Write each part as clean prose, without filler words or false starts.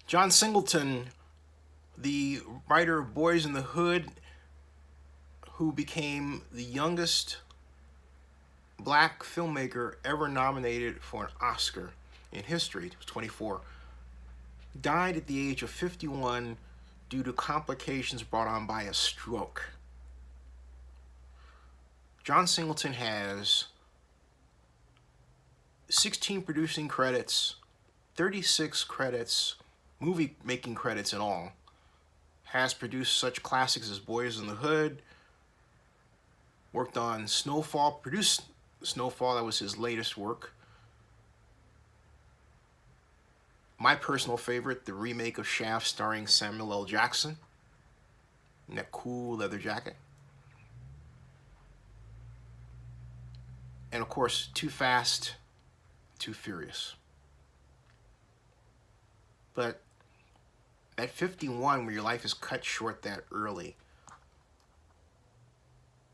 John Singleton, the writer of Boyz in the Hood, who became the youngest black filmmaker ever nominated for an Oscar in history, he was 24, died at the age of 51 due to complications brought on by a stroke. John Singleton has 16 producing credits, 36 credits, movie making credits in all. Has produced such classics as Boyz in the Hood, worked on Snowfall, produced Snowfall, that was his latest work. My personal favorite, the remake of Shaft starring Samuel L. Jackson in that cool leather jacket. And of course, Too Fast, Too Furious. But at 51, where your life is cut short that early,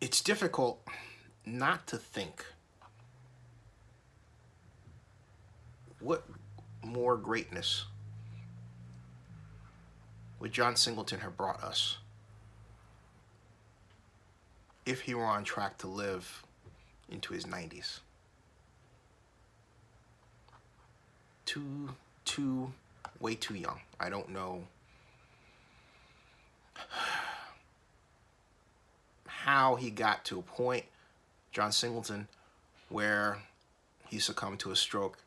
it's difficult not to think, what more greatness would John Singleton have brought us if he were on track to live into his 90s? Way too young. I don't know how he got to a point, John Singleton, where he succumbed to a stroke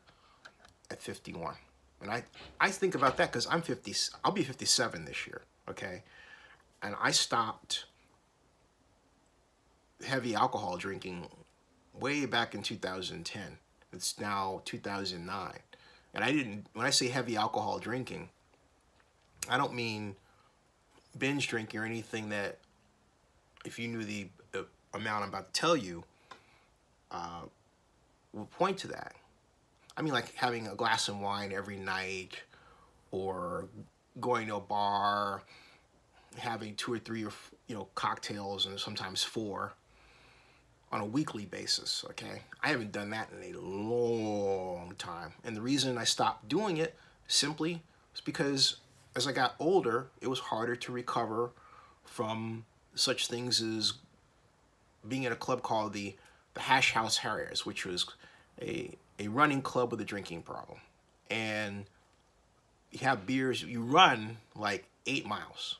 at 51. And I think about that because I'm 50, I'll be 57 this year, okay? And I stopped heavy alcohol drinking way back in 2010. It's now 2009. And when I say heavy alcohol drinking, I don't mean binge drinking or anything that, if you knew the amount I'm about to tell you, will point to that. I mean, like having a glass of wine every night, or going to a bar, having 2 or 3 or cocktails, and sometimes 4 on a weekly basis. Okay, I haven't done that in a long time, and the reason I stopped doing it simply is because as I got older, it was harder to recover from such things as being in a club called the Hash House Harriers, which was a running club with a drinking problem. And you have beers, you run like 8 miles,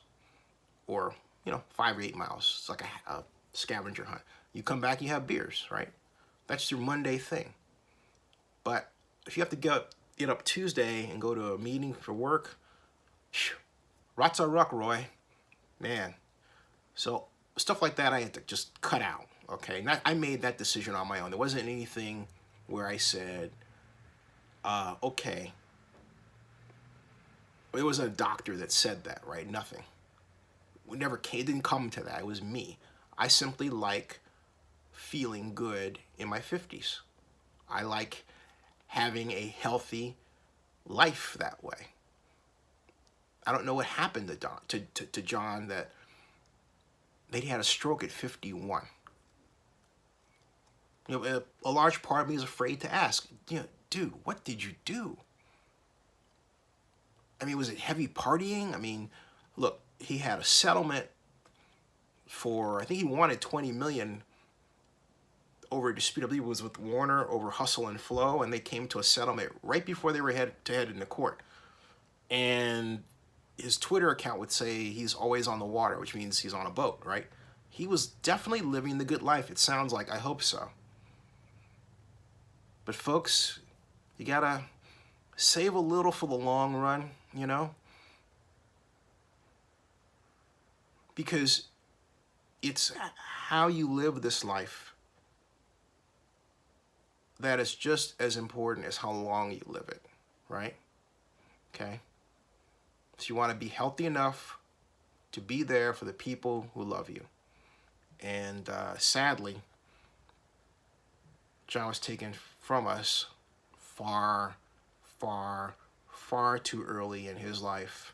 or 5 or 8 miles. It's like a scavenger hunt. You come back, you have beers, right? That's your Monday thing. But if you have to get up Tuesday and go to a meeting for work, rats are ruck, Roy, man. So stuff like that I had to just cut out, okay? And I made that decision on my own. There wasn't anything where I said, okay. It was a doctor that said that, right? Nothing. It didn't come to that. It was me. I simply like feeling good in my 50s. I like having a healthy life that way. I don't know what happened to John that he had a stroke at 51. A large part of me is afraid to ask, dude, what did you do? I mean, was it heavy partying? I mean, look, he had a settlement for, I think he wanted $20 million over a dispute. I believe it was with Warner over Hustle and Flow, and they came to a settlement right before they were head into court. And his Twitter account would say he's always on the water, which means he's on a boat, right? He was definitely living the good life. It sounds like. I hope so. But folks, you gotta save a little for the long run, because it's how you live this life that is just as important as how long you live it, right? Okay? So you want to be healthy enough to be there for the people who love you. And sadly, John was taken from us far, far, far too early in his life,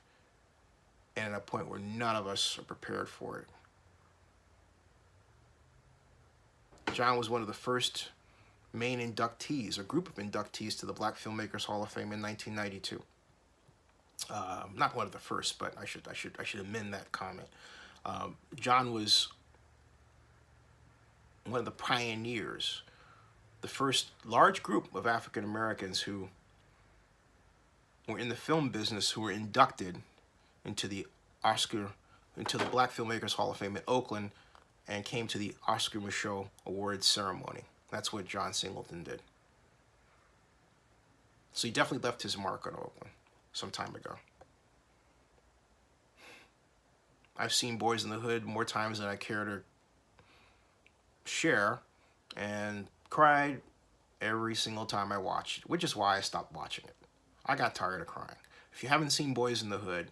and at a point where none of us are prepared for it. John was one of the first main inductees, a group of inductees to the Black Filmmakers Hall of Fame in 1992. Not one of the first, but I should amend that comment. John was one of the pioneers, the first large group of African Americans who were in the film business who were inducted into the Black Filmmakers Hall of Fame at Oakland, and came to the Oscar Michaud Awards ceremony. That's what John Singleton did. So he definitely left his mark on Oakland some time ago. I've seen Boyz in the Hood more times than I care to share, and cried every single time I watched it, which is why I stopped watching it. I got tired of crying. If you haven't seen Boyz in the Hood,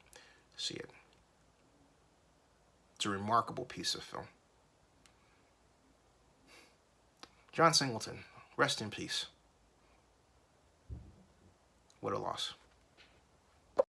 see it. It's a remarkable piece of film. John Singleton, rest in peace. What a loss.